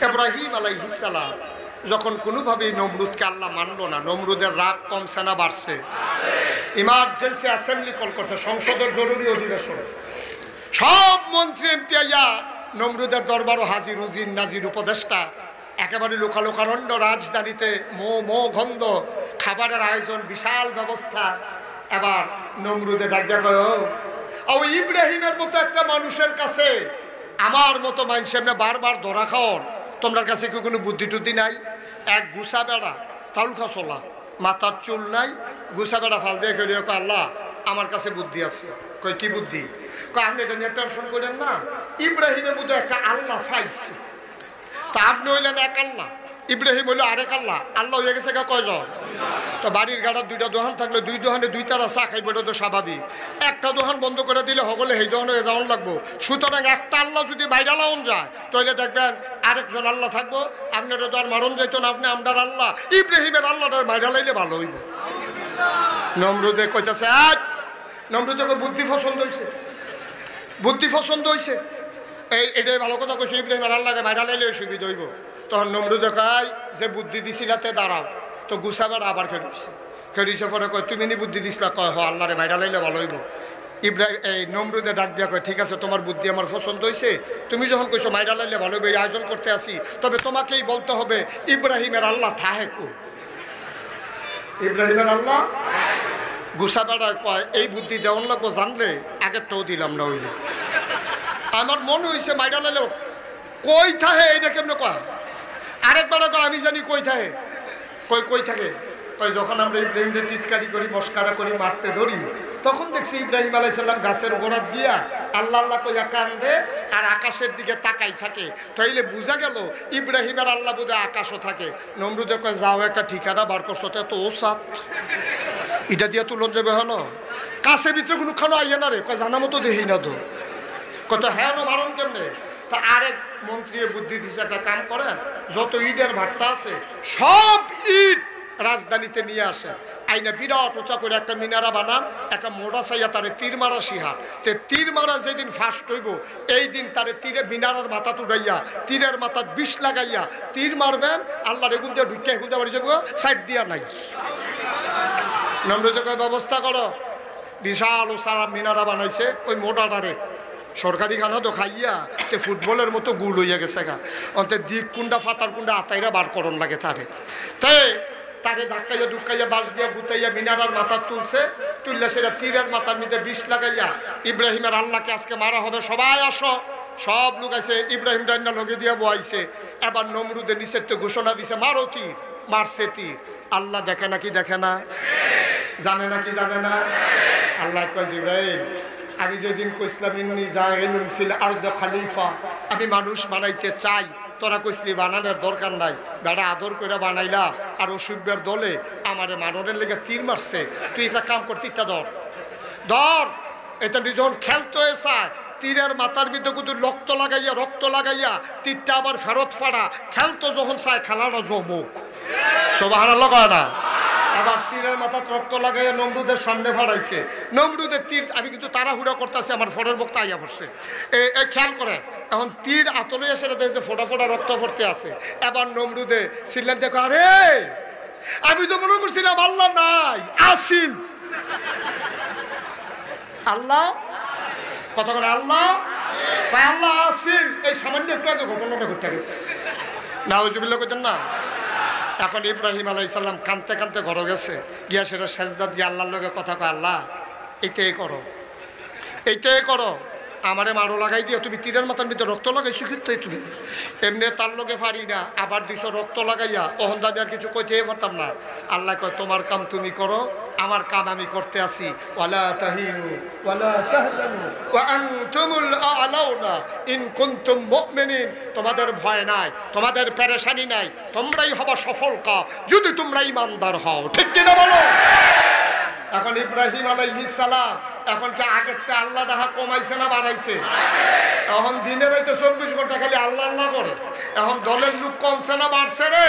ইব্রাহিম আলাইহিস সালাম যখন কোনোভাবেই নমরুদকে আল্লাহ মানল না, নমরুদের রাগ কমছে না বাড়ছে? ইমার্জেন্সি অ্যাসেম্বলি কল করছে, সংসদের জরুরি অধিবেশন। সব মন্ত্রী এমপি আইয়া নমরুদের দরবারও হাজির, উজির নাজির উপদেষ্টা, একেবারে লোকালোকারণ্য রাজধানীতে মো গন্ধ, খাবারের আয়োজন, বিশাল ব্যবস্থা। এবার নমরুদে ডাক দেয়া কয়, ও ইব্রাহিমের মতো একটা মানুষের কাছে আমার মতো মানুষের না বারবার ধরা খাওয়ার তোমার কাছে কি কোনো বুদ্ধি টুদ্ধি নাই? এক গুসা বেড়া তাউল খাসলা, মাথার চুল নাই, গুসা বেড়া ফাল দিয়ে খেয়ে কয়, আল্লাহ আমার কাছে বুদ্ধি আছে। কয় কি বুদ্ধি? কয় আপনি এটা নিয়ে টেনশন করেন না, ইব্রাহিমের মধ্যে একটা আল্লাহ পাইছে, তা আপনি হইলেন এক আল্লাহ, ইব্রাহিম হইলো আরেক আল্লাহ, আল্লাহ হয়ে গেছে কয়জন? তো বাড়ির গাড়ার দুইটা দোকান থাকলে দুই দোকানে দুই তারা চা খাইব, এটা তো স্বাভাবিক। একটা দোকান বন্ধ করে দিলে হগলে সেই দোকানে যাওয়ান লাগবো। সুতরাং একটা আল্লাহ যদি বাইরে লাউন যায় তাহলে দেখবেন আরেকজন আল্লাহ থাকবো, আপনারা তো আর মারণ যাইতো না, আপনি আমরার আল্লাহ ইব্রাহিমের আল্লাহটার বাইরে লাইলে ভালো হইব। নমরুদে কইতেছে, আজ নমরুদে বুদ্ধি পছন্দ হয়েছে, বুদ্ধি পছন্দ হয়েছে, এটাই ভালো কথা কইছে, ইব্রাহিমের আল্লাহরে বাইরে লাইলে সুবিধা হইব। তখন নমরুদে কয়, যে বুদ্ধি দিছিলাতে দাঁড়াও। তো গুছাবার আবার খেলছে, খেলিছে পরে কয়, তুমি নি বুদ্ধি দিছিলা? কয় হ, আল্লাহরে বাইরে লাইলে ভালো হইব। ইব্রাহিম এই নমরুদে ডাক দিয়া কয়, ঠিক আছে তোমার বুদ্ধি আমার পছন্দ হয়েছে, তুমি যখন কইছো মাইরা লাইলে ভালো হইবে, এই আয়োজন করতে আসি, তবে তোমাকেই বলতে হবে ইব্রাহিমের আল্লাহ থাহে কো? ইব্রাহিমের আল্লাহ গুছাবেড়া কয়, এই বুদ্ধি দেওয়ান লাগবো জানলে আগেরটাও দিলাম না হইলে। আমার মনে হয়েছে মাইরা লাইলে কই থাহে, এইটা কেমনে কয়? আরেকবার কয়, আমি জানি কই থাহে। কই থাকে? কই যখন আমরা ইব্রাহিমকে টিটকারি করি, মস্কারা করি, মারতে ধরি, তখন দেখছি ইব্রাহিম আলাইহিস সালাম গাছের গোড়াত দিয়া আল্লাহ আল্লাহ কইয়া কান্দে আর আকাশের দিকে তাকাই থাকে। তাইলে বোঝা গেল ইব্রাহিমের আল্লাহ বোধহয় আকাশও থাকে। নমরুদে কয়, যাও একটা ঠিকানা বার করছো, তো ও সাত এটা দিয়া তুলন যাবে হন কাছে ভিতরে কোনো খানো আইয়া না রে? কয় জানা মতো দেখি না তো। কত হ্যাঁ মারণ কেমনে? তা আরেক মন্ত্রী বুদ্ধি দিছে, একটা কাম করেন, যত ইটের ভাট্টা আছে সব ইট রাজধানীতে নিয়ে আসে, আইনা বিরাট উঁচা করে একটা মিনারা বানান, একটা মোড়া চাইয়া তারে তীর মারা শিহা। তে তীর মারা যেদিন ফার্স্ট হইব এই দিন তারে তীরে মিনারার মাথা তুড়াইয়া তীরের মাথাত বিষ লাগাইয়া তীর মারবেন, আল্লাহ রেগুল দিয়ে ঢুকে এগুল দিয়ে বাড়ি যাবো, সাইড দিয়া নাই। নমরুদে কয়, ব্যবস্থা করো। বিশাল সারা মিনারা বানাইছে, ওই মোটাটারে সরকারি খানা তো খাইয়া তে ফুটবলের মতো গুল হইয়া গেছে গা, অন্তে দিক কুন্ডা ফাতার কুন্ডা আতাইরা বার করণ লাগে তারে। তারে ধাক্কাইয়া দুক্কাইয়া বাঁশ দিয়া গুতাইয়া মিনারার মাথা তুলছে, তুললে সেটা তীরের মাথার মধ্যে বিষ লাগাইয়া ইব্রাহিমের আল্লাহকে আজকে মারা হবে, সবাই আসো। সব লোক আছে, ইব্রাহিম ডান্না লগে দিয়া বয়াইছে। এবার নমরুদের নিষেধ ঘোষণা দিছে, মারো তীর। মারছে তীর। আল্লাহ দেখে নাকি দেখে না? জানে নাকি জানে না? আল্লাহ কয়, ইব্রাহিম আমি যেদিন কইসলাম ইন্নী জাইলুন ফিল আরদি খলিফা, আমি মানুষ বানাইতে চাই, তোরা কইসলি বানানোর দরকার নাই, বেড়া আদর করে বানাইলা আর অসুবিধার দলে আমারে মাননের লেগে তীর মারছে, তুই একটা কাম কর, তীরটা ধর। এটা যখন খেলতে চায় তীরের মাথার ভিতরে কিন্তু রক্ত লাগাইয়া তীরটা আবার ফেরত ফাড়া, খেলতো যখন চায় খেলাটা জমুক। সুবহানাল্লাহ কয় না? আবার তীরের মাথা রক্ত লাগাইয়া নমরুদের সামনে ফাড়াইছে। নমরুদের তীর, আমি কিন্তু তাড়াহুড়া করতেছি, আমার ফোটার বক্তা আইয়া পড়ছে, এই খেয়াল করে। এখন তীর আতলে এসে দেখছে ফোটা ফোটা রক্ত পড়তে আছে। এবার নমরুদে ছিলেন, দেখো আরে আমি তো মনে করছিলাম আল্লাহ নাই, আসিন আল্লাহ, কথা বলে আল্লাহ আল্লাহ আসিন। এই সামান্য একটু আগে ঘটনাটা ঘটতে গেছে, নাউজুবিল্লাহ কইতেন না। এখন ইব্রাহিম আলাইহিস সালাম কানতে কানতে ঘরে গেছে, গিয়া সেটা সেজদা দিয়ে আল্লাহর লগে কথা কয়, আল্লাহ এইটাই করো, আমারে মারো লাগাই দিয়ে তুমি তীরের মাথার ভিতরে রক্ত লাগাইছো, কিন্তু তুমি এমনি তার লগে পারি না, আবার দিছো রক্ত লাগাইয়া, ওহন দাবি আর কিছু কইতে পারতাম না। আল্লাহ কয়, তোমার কাম তুমি করো, আমার কাম আমি করতে আসি। ওয়ালা তাহিনু ওয়ালা তাহজানু ওয়া আনতুমুল আ'লাউনা ইন কুনতুম মুমিনিন, তোমাদের ভয় নাই, তোমাদের পেরেশানি নাই, তোমরাই হবা সফল কাম যদি তোমরা ঈমানদার হও। ঠিক কিনা বলো? এখন ইব্রাহিম আলাইহিস সালাম এখন কি আগের থেকে আল্লাহ ডাহা কমাইছে না বাড়াইছে? এখন দিনের হইতে 24 ঘন্টা খালি আল্লাহ আল্লাহ করে। এখন দলের লোক কমছে না বাড়ছে রে?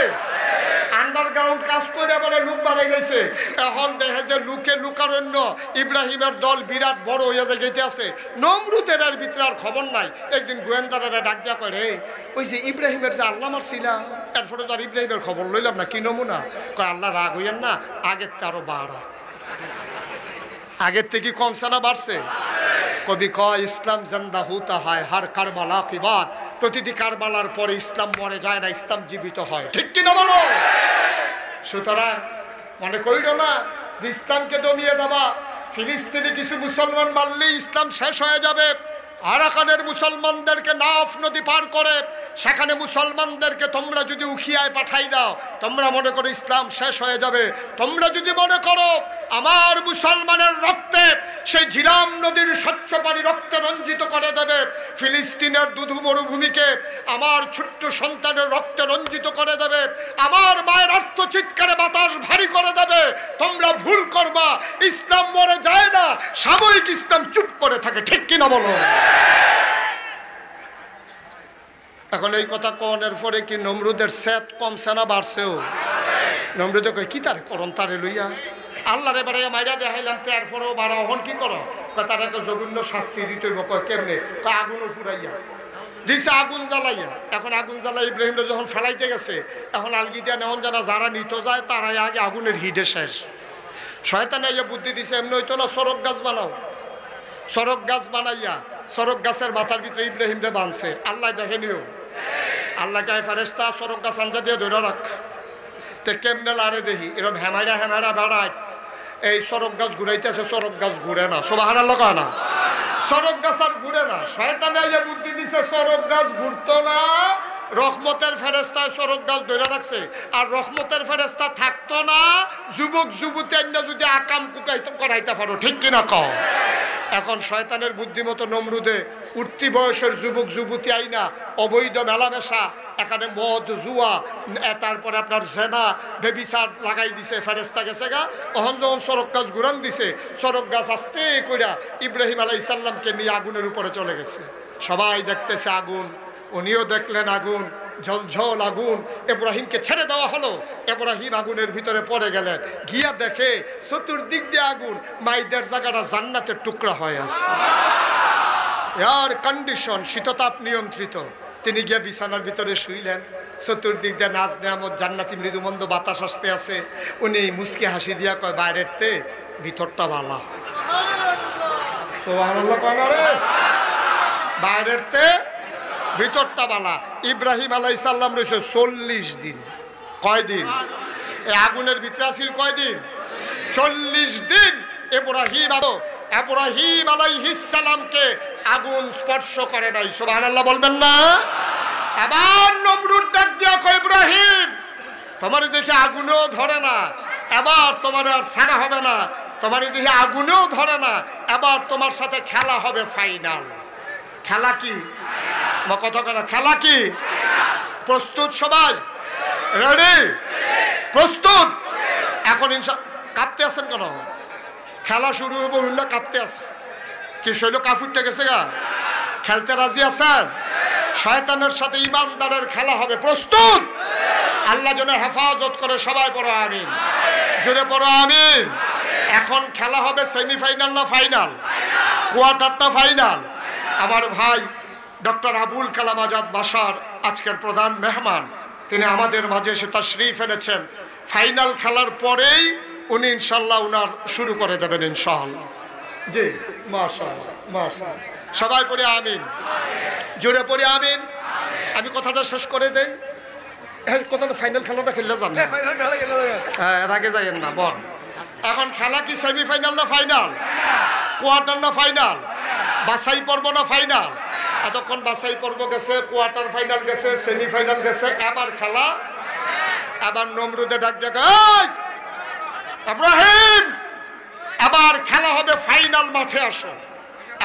আন্ডারগ্রাউন্ড কাজ করে এবারে লুক বাড়াই গেছে। এখন দেখে যে লুকে লুকারণ্য ইব্রাহিমের দল বিরাট বড় হয়ে যায় গেতে আছে। নমরুদের এর ভিতরে আর খবর নাই। একদিন গোয়েন্দারা ডাক দেওয়া করে, ওই যে ইব্রাহিমের যে আল্লাহ মারছিলাম, এরপরে তো আর ইব্রাহিমের খবর লইলাম না, কি নমুনা? কয় আল্লাহ রাগ হইয়েন না, আগের তো আরো বাড়া, আগের থেকে কমছে না বাড়ছে? কবি কয় ইসলাম জিন্দা হুতা হয় হার কারবালা কি বাত, প্রতিটি কারবালার পরে ইসলাম মরে যায় না, ইসলাম জীবিত হয়, ঠিক কিনা বলো? সুতরাং মনে করিল না যে ইসলামকে দমিয়ে দেবা, ফিলিস্তিনে কিছু মুসলমান মারলেই ইসলাম শেষ হয়ে যাবে। আরাকানের মুসলমানদেরকে নাফ নদী পার করে সেখানে মুসলমানদেরকে তোমরা যদি উখিয়ায় পাঠাই দাও, তোমরা মনে করো ইসলাম শেষ হয়ে যাবে। তোমরা যদি মনে করো আমার মুসলমানের রক্তে সেই ঝিলাম নদীর স্বচ্ছ পানি রক্তে রঞ্জিত করে দেবে, ফিলিস্তিনের দুধু মরুভূমিকে আমার ছোট্ট সন্তানের রক্তে রঞ্জিত করে দেবে, আমার মায়ের অর্থ চিৎকারে বাতাস ভারী করে দেবে, তোমরা ভুল করবা। ইসলাম মরে যায় না, সাময়িক ইসলাম চুপ করে থাকে, ঠিক কিনা বলো? এখন এই কথা কনের পরে কি নমরুদের সেট কমছে না বাড়ছেও? নমরুদে কয় কি তার করন তারে লইয়া আল্লাহরে বাড়ে মাইরা দেখাইলাম, তারপরেও বাড়া হন কি করো? তার একটা জঘন্য শাস্তি দিতে হইব। কয় কেমনে? কয় আগুনও ফুরাইয়া দিছে, আগুন জ্বালাইয়া। এখন আগুন জ্বালাই ইব্রাহিমরা যখন ফেলাইতে গেছে, এখন আলগি দিয়া নেওয়ান জানা যারা নিত যায় তারাই আগে আগুনের হিডে শেষ। শয়তানে ইয়া বুদ্ধি দিছে, এমনি হইতো না, সরক গাছ বানাও। সরক গাছ বানাইয়া সরক গাছের মাথার ভিতরে ইব্রাহিমরে বাঁধছে। আল্লাহ দেখেনিও, আল্লাহ কে ফেরেশতা সরক গাছ আঞ্জা দিয়ে ধরে রাখ। তে কেমনে লারে দেখি এরকম হেমাইরা হেমাইরা বেড়ায়, এই সরক গাছ ঘুরাইতেছে, সরক গাছ ঘুরে না। সুবহানাল্লাহ কয় না? সরক গাছ আর ঘুরে না। শয়তানে যে বুদ্ধি দিছে সরক গাছ ঘুরতো না, রহমতের ফেরেশতায় সরক গাছ ধরে রাখছে। আর রহমতের ফেরেশতা থাকতো না, যুবক যুবতী আইনা যদি আকাম কুকাইতে করাইতে পারো, ঠিক কিনা কও? এখন শয়তানের বুদ্ধিমতো নমরুদে উঠতি বয়সের যুবক যুবতী আইনা অবৈধ মেলামেশা, এখানে মদ জুয়া, তারপরে আপনার জেনা বেবিচার লাগাই দিছে। ফেরেশতা গেছে গা, অহন যখন সড়ক গাছ ঘুরান দিছে, সড়ক গাছ আস্তে কইরা ইব্রাহিম আলাইহিস সালামকে নিয়ে আগুনের উপরে চলে গেছে। সবাই দেখতেছে আগুন, উনিও দেখলেন আগুন, ঝলঝল আগুন। ইব্রাহিমকে ছেড়ে দেওয়া হলো, ইব্রাহিম আগুনের ভিতরে পড়ে গেলেন। গিয়া দেখে চতুর্দিক দিয়ে আগুন, মাইদের জায়গাটা জান্নাতের টুকরা হয়ে আছে। এয়ার কন্ডিশন, শীততাপ নিয়ন্ত্রিত। তিনি গিয়া বিছানার ভিতরে শুইলেন। চতুর্দিক দিয়ে নাচ নেয়ামত, জান্নাতি মৃদুমন্দ বাতাস আসতে আছে। উনি মুচকি হাসি দিয়া কয়, বাইরের তে ভিতরটা ভালো। বাইরের তে ভিতরটা বালা। ইব্রাহিম আলাইহিস সালাম রয়েছে 40 দিন। কয়দিন? এই আগুনের ভিতরে আসিল কয়দিন? 40 দিন। ইব্রাহিম আলাইহিস সালামকে আগুন স্পর্শ করে নাই। সুবহানাল্লাহ বলবেন না? আবার নমরুদ ডাক দিয়া কয়, ইব্রাহিম তোমার দেখে আগুনেও ধরে না, এবার তোমার আর ছাড়া হবে না। তোমার দেখে আগুনেও ধরে না, এবার তোমার সাথে খেলা হবে ফাইনাল। খেলা কি? কথা কেন? খেলা কি? প্রস্তুত সবাই? রেডি? প্রস্তুত? এখন কাঁপতে আছেন কেন? খেলা শুরু হবো হইল কাঁপতে আছে কি? শৈল কাফুরটা গেছে গা? খেলতে রাজি আছেন? শয়তানের সাথে ইমানদারের খেলা হবে। প্রস্তুত? আল্লাহ যেন হেফাজত করে। সবাই পড়ো আমিন, জোরে পড়ো আমিন। এখন খেলা হবে সেমিফাইনাল না ফাইনাল? কোয়ার্টার না ফাইনাল? আমার ভাই ডক্টর আবুল কালাম আজাদ বাশার আজকের প্রধান মেহমান, তিনি আমাদের মাঝে এসে তাশরীফ এনেছেন। ফাইনাল খেলার পরেই উনি ইনশাল্লাহ উনার শুরু করে দেবেন ইনশাআল্লাহ। জি মাশাআল্লাহ মাশাআল্লাহ। সবাই পড়ে আমিন, জোরে পড়ে আমিন। আমি কথাটা শেষ করে দেই। কথাটা ফাইনাল খেলাটা খেললে যান, হ্যাঁ এর আগে যাইয়েন না। বল এখন খেলা কি সেমিফাইনাল না ফাইনাল? কোয়ার্টার না ফাইনাল? বাছাই পর্ব না ফাইনাল? এতক্ষণ বাছাই পর্ব গেছে, কোয়ার্টার ফাইনাল গেছে, সেমিফাইনাল গেছে, এবার খেলা। এবার নমরুদে ডাক দেখা, ইব্রাহিম এবার খেলা হবে ফাইনাল, মাঠে আসো।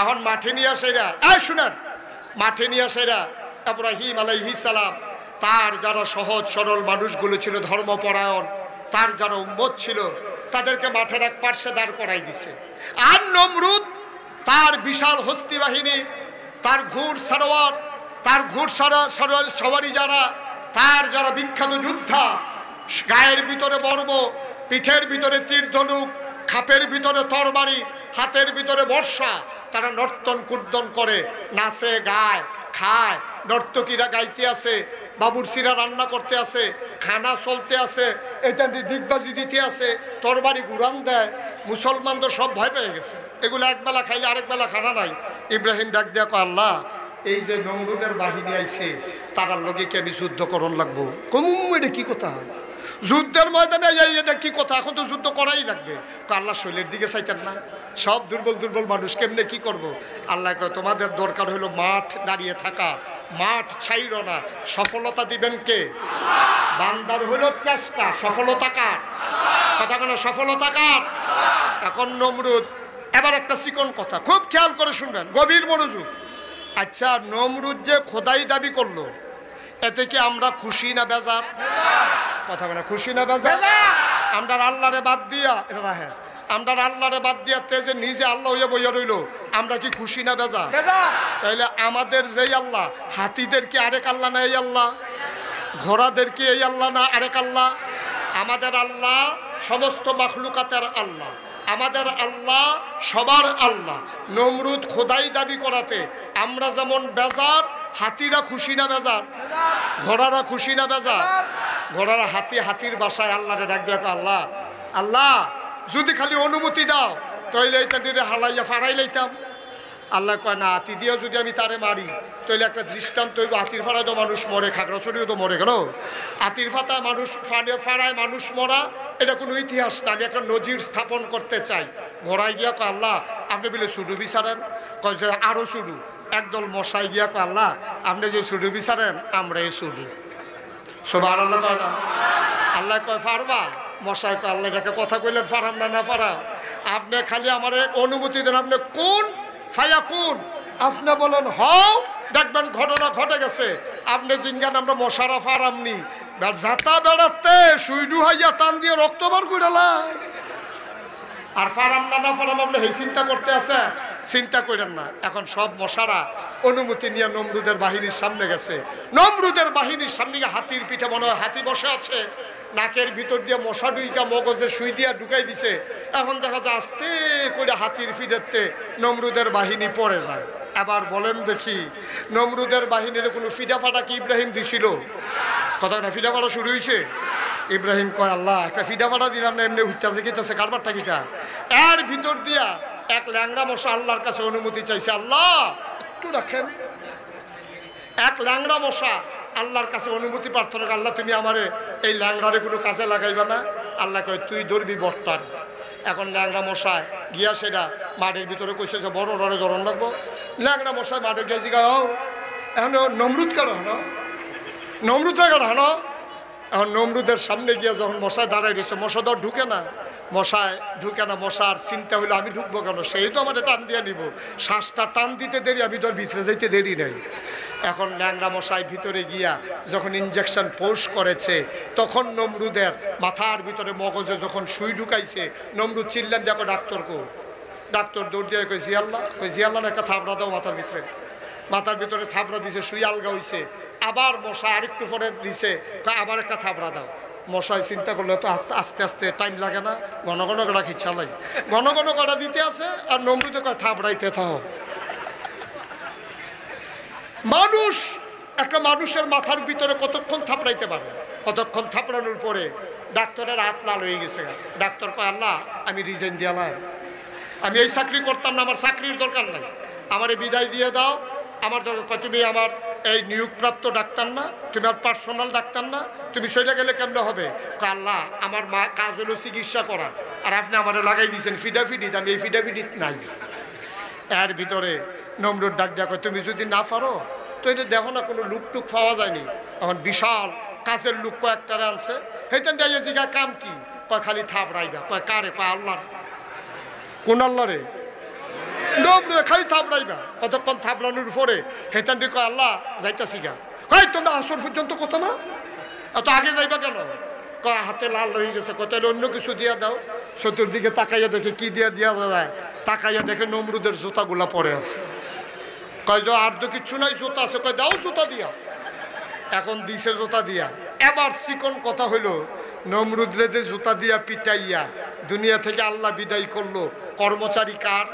এখন মাঠে নিয়ে আসে এরা, এই শুনেন, মাঠে নিয়ে আসে এরা ইব্রাহিম আলাইহিস সালাম তার যারা সহজ সরল মানুষগুলো ছিল, ধর্মপরায়ণ, তার যারা উম্মত ছিল, তাদেরকে মাঠের এক পার্শ্বে দাঁড় করাই দিছে। আর নমরুদ তার বিশাল হস্তি বাহিনী, তার ঘোড় সারোয়ার, তার ঘোড় সওয়ারি যারা, তার যারা বিখ্যাত যোদ্ধা, গায়ের ভিতরে বর্ম, পিঠের ভিতরে তীর ধনুক, খাপের ভিতরে তরবারি, হাতের ভিতরে বর্ষা। তারা নর্তন কুর্দন করে, নাচে, গায়, খায়। নর্তকীরা গাইতে আছে, বাবুরসিরা রান্না করতে আছে, খানা চলতে আছে, এটা ডিগবাজি দিতে আছে, তরবারি গুরান দেয়। মুসলমান তো সব ভয় পেয়ে গেছে, এগুলো একবেলা খাইলে আরেক বেলা খানা নাই। ইব্রাহিম ডাক দিয়া কয়, আল্লাহ এই যে নমরুদের বাহিনী আইছে তারার লগে কি আমি যুদ্ধ করণ লাগবো? কমু এটা কি কথা? যুদ্ধের ময়দানে এটা কি কথা? এখন তো যুদ্ধ করাই লাগবে। আল্লাহ শৈলের দিকে চাইতেন না? সব দুর্বল দুর্বল মানুষ কেমনে কি করব? আল্লাহ কয়, তোমাদের দরকার হলো মাঠ দাঁড়িয়ে থাকা, মাঠ ছাইল না। সফলতা দিবেন কে? বান্দার হলো চেষ্টা, সফলতা কার? কথা কেন? সফলতা কার? এখন নমরুদ, এবার একটা চিকন কথা খুব খেয়াল করে শুনবেন, গভীর মনোযোগ। আচ্ছা, নমরুদ যে খোদাই দাবি করলো, এতে কি আমরা খুশি না বেজার? কথা বলে খুশি না বেজার? আমরা আল্লাহরে বাদ দিয়া, এটা রাহে, আমরা আল্লাহরে বাদ দিয়া তেজে নিজে আল্লাহ হইয়া বইয়া রইল, আমরা কি খুশি না বেজার? তাইলে আমাদের যেই আল্লাহ, হাতিদের কি আরেক আল্লাহ না এই আল্লাহ? ঘোড়াদের কি এই আল্লাহ না আরেক আল্লাহ? আমাদের আল্লাহ সমস্ত মাখলুকাতের আল্লাহ, আমাদের আল্লাহ সবার আল্লাহ। নমরুদ খোদাই দাবি করাতে আমরা যেমন বেজার, হাতিরা খুশি না বেজার? ঘোড়ারা খুশি না বেজার? ঘোড়ারা হাতির বাসায় আল্লাহরে ডাক দেখো, আল্লাহ আল্লাহ যদি খালি অনুমতি দাও তাইলে এইটা দিয়ে হালাইয়া ফাড়াই লইতাম। আল্লাহ কয়, না, হাতি দিয়েও যদি আমি তারে মারি তাইলে একটা দৃষ্টান্ত হইব, হাতির ফাড়ায় তো মানুষ মরে, খাগড়াছড়িও তো মরে গেল। হাতির ফাতায় মানুষ ফাড়ায় মানুষ মরা, এটা কোনো ইতিহাস না। আমি একটা নজির স্থাপন করতে চাই। ঘোড়ায় গিয়া কয়, আল্লাহ আপনি বলে সুডু বিচারেন? কয় যে আরও সুডু। একদল মশাই গিয়া কয়, আল্লাহ আপনি যে সুডু বিচারেন আমরা এই সুডু। সব আর আল্লাহ কয় না? আল্লাহ কয় ফারবা? মশাই কয়, আল্লাহ এটাকে কথা কইলেন, ফারাম না না ফারাম? আপনি খালি আমার অনুমতি দেন, আপনি কোন ফায়া কোন, আপনি বলেন হও, দেখবেন ঘটনা ঘটে গেছে। আপনি জিঙ্গান আমরা মশারা ফারামনি, যাতা বেড়াতে সুইডু হাইয়া টান দিয়ে রক্ত বার কইরালাই। আর ফারাম না না ফারাম আপনি এই চিন্তা করতে আছে? চিন্তা করেন না। এখন সব মশারা অনুমতি নিয়ে নমরুদের বাহিনীর সামনে গেছে। নমরুদের বাহিনীর সামনে হাতির পিঠে মনে হয় হাতি বসে আছে, নাকের ভিতর দিয়ে মশা ডুইকা মগজে সুই দিয়া ঢুকাই দিছে। এখন দেখা যায় আস্তে করে হাতির ফিডেতে নমরুদের বাহিনী পড়ে যায়। এবার বলেন দেখি, নমরুদের বাহিনীর কোনো ফিডা ফাটা কি ইব্রাহিম দিছিল? কথা না, ফিডা ফাটা শুরু হয়েছে। ইব্রাহিম কয়, আল্লাহ একটা ফিডা ফাটা দিলাম না, এমনি উঠতে গেতেছে কারবারটা কিটা। এর ভিতর দিয়া এক ল্যাংড়া মশা আল্লাহর কাছে অনুমতি চাইছে, আল্লাহ একটু রাখেন। এক ল্যাংড়া মশা আল্লাহর কাছে অনুমতি প্রার্থনা করে, আল্লাহ তুমি আমারে এই ল্যাংড়ারে কোনো কাজে লাগাইবা না? আল্লাহ কয়, তুই ধরবি বট্টার। এখন ল্যাংড়া মশায় গিয়া সেটা মাঠের ভিতরে কইছে যে বড় ডরে ধরন লাগবো। ল্যাংড়া মশায় মাঠে গিয়ে জিগা, ও এখন নমরুদ কেন হানো, নমরুদ কেন হানো? এখন নমরুদের সামনে গিয়া যখন মশায় দাঁড়াই রয়েছে, মশা ধর ঢুকে না, মশায় ঢুকে না। মশার চিন্তা হইলো আমি ঢুকবো কেন, সেই তো আমাদের টান দিয়ে নিব। শ্বাসটা টান দিতে দেরি, আমি তোর ভিতরে যাইতে দেরি নেই। এখন ল্যাংড়া মশাই ভিতরে গিয়া যখন ইঞ্জেকশন পোস্ট করেছে, তখন নমরুদের মাথার ভিতরে মগজে যখন সুই ঢুকাইছে, নমরুদ চিল্লেন, দেখো ডাক্তার কো। ডাক্তার দৌড় দিয়ে কই জিয়াল্লাহ, কই জিয়াল্লাহ একটা থাবড়া দাও মাথার ভিতরে। মাথার ভিতরে থাবড়া দিছে, সুই আলগা হইছে। আবার মশা আরেকটু পরে দিছে, আবার একটা থাবড়া দাও। মশাই চিন্তা করলে তো আস্তে আস্তে টাইম লাগে না, ঘন ঘন কটা খিচ্ছা লাগে, ঘন ঘন কটা দিতে আছে। আর নমরুদে কয় থাবড়াইতে থাও। মানুষ একটা মানুষের মাথার ভিতরে কতক্ষণ থাপড়াইতে পারে? কতক্ষণ থাপড়ানোর পরে ডাক্তারের হাত লাল হয়ে গেছে। ডাক্তার কয়, আল্লাহ আমি রিজাইন দিয়ালাম, আমি এই চাকরি করতাম না, আমার চাকরির দরকার নাই, আমারে বিদায় দিয়ে দাও। আমার দরকার, তুমি আমার এই নিয়োগপ্রাপ্ত ডাক্তার না, তুমি আর পার্সোনাল ডাক্তার না, তুমি সেটা গেলে কেমন হবে? আল্লাহ আমার মা কাজ হলো চিকিৎসা করা, আর আপনি আমার লাগাই দিয়েছেন ফিডাফিডিত, আমি এই ফিডাফিডিত নাই। এর ভিতরে নমরুদ ডাক দেখো, তুমি যদি না পারো তো এটা দেখো না, কোনো লুকটুক পাওয়া যায়নি। তখন বিশাল কাজের লুক কয়েকটারে আনছে। হেতেন ডাইয়া জিগা কাম কি? কয় খালি থাপড়াইবা। কয় কারে? কয় আল্লাহ। কোন আল্লাহ রে? নমরুদ খালি থাপড়াইবা। কতক্ষণ থাপড়ানোর পরে হেতেন ডি কয়, আল্লাহ যাইতাছি গা। কয় তোমরা আসর পর্যন্ত কথা না, এত আগে যাইবা কেন? কয় হাতে লাল হয়ে গেছে। কত অন্য কিছু দিয়া দাও। চতুর্দিকে তাকাইয়া দেখে কি দিয়া যায়, তাকাইয়া দেখে নমরুদের জুতাগুলা পরে আছে। কয় যে আর তো কিচ্ছু নাই, জুতা আছে। কয় দাও জুতা দিয়া। এখন দিছে জুতা দিয়া। এবার চিকন কথা হইল, নমরুদরে যে জুতা দিয়া পিটাইয়া দুনিয়া থেকে আল্লাহ বিদায় করলো, কর্মচারী কার?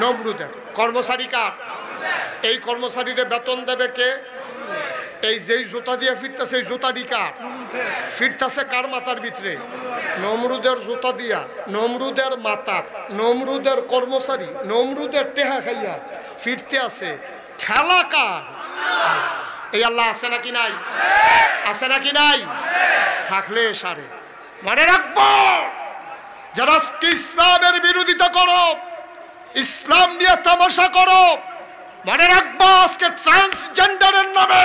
নমরুদের। কর্মচারী কার? এই কর্মচারীরে বেতন দেবে কে? এই যেই জুতা দিয়ে ফিরতেছে এই জুতাটি কার? ফিরতেছে কার মাথার ভিতরে? নমরুদের জুতা দিয়া, নমরুদের মাথা, নমরুদের কর্মচারী, নমরুদের টেহা খাইয়া ফিরতে আছে। খেলা কার? এই আল্লাহ আছে নাকি নাই? আছে নাকি নাই? থাকলে সারে মনে রাখবো, যারা ইসলামের বিরোধিতা করো, ইসলাম নিয়ে তামাশা করো, মনে রাখবো আজকে ট্রান্সজেন্ডারের নামে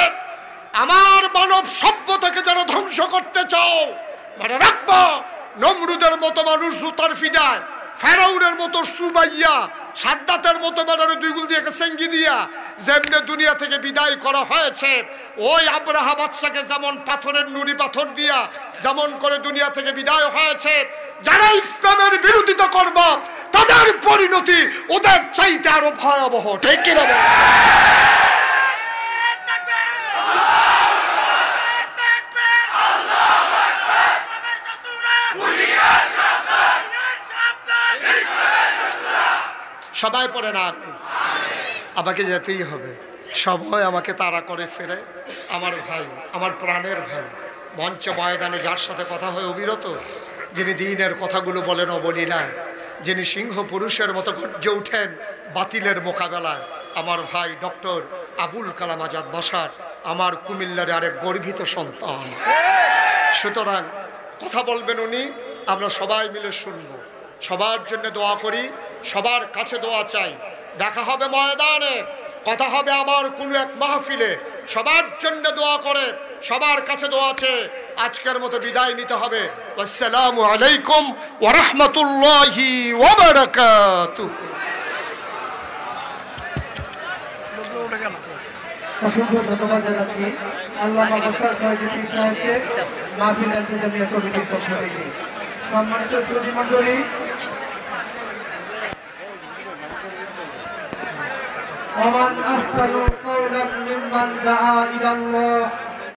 আমার মানব সভ্যতাকে যারা ধ্বংস করতে চাও, মনে রাখবো নমরুদের মতো মানুষ জুতার ফিডায়, ফেরাউনের মতো সুবাইয়া, সাদ্দাতের মতো বেড়ারে দুইগুল দিয়ে সেঙ্গি দিয়া যেমনে দুনিয়া থেকে বিদায় করা হয়েছে, ওই আব্রাহা বাদশাকে যেমন পাথরের নুড়ি পাথর দিয়া যেমন করে দুনিয়া থেকে বিদায় হয়েছে, যারা ইসলামের বিরোধিতা করবা তাদের পরিণতি ওদের চাইতে আরো ভয়াবহ। ঠিক কিনা? সবাই পড়ে না, আমাকে যেতেই হবে। সবাই আমাকে তাড়া করে ফেরে। আমার ভাই, আমার প্রাণের ভাই, মঞ্চে ময়দানে যার সাথে কথা হয় অবিরত, যিনি দিনের কথাগুলো বলেন অবলীলায়, যিনি সিংহ পুরুষের মতো গর্জে উঠেন বাতিলের মোকাবেলায়, আমার ভাই ডক্টর আবুল কালাম আজাদ বাসার, আমার কুমিল্লার আরেক গর্বিত সন্তান। সুতরাং কথা বলবেন উনি, আমরা সবাই মিলে শুনবো। সবার জন্য দোয়া করি, সবার কাছে দোয়া চাই। দেখা হবে ময়দানে, কথা হবে আবার কোনো এক মাহফিলে। সবার জন্য দোয়া করে, সবার কাছে দোয়া আছে। আজকের মতো বিদায় নিতে হবে। আসসালামু আলাইকুম ওয়া রাহমাতুল্লাহি ওয়া বারাকাতুহু। অসংখ্য ধন্যবাদ জানাচ্ছি আল্লামা মোস্তাক ফয়জুদ্দিন সাহেবকে মাহফিল ইন্তেজামিয়া কমিটির পক্ষ থেকে। সম্মানিত সুধী মণ্ডলী, ومن أحسن قولا ممن دعا إلى الله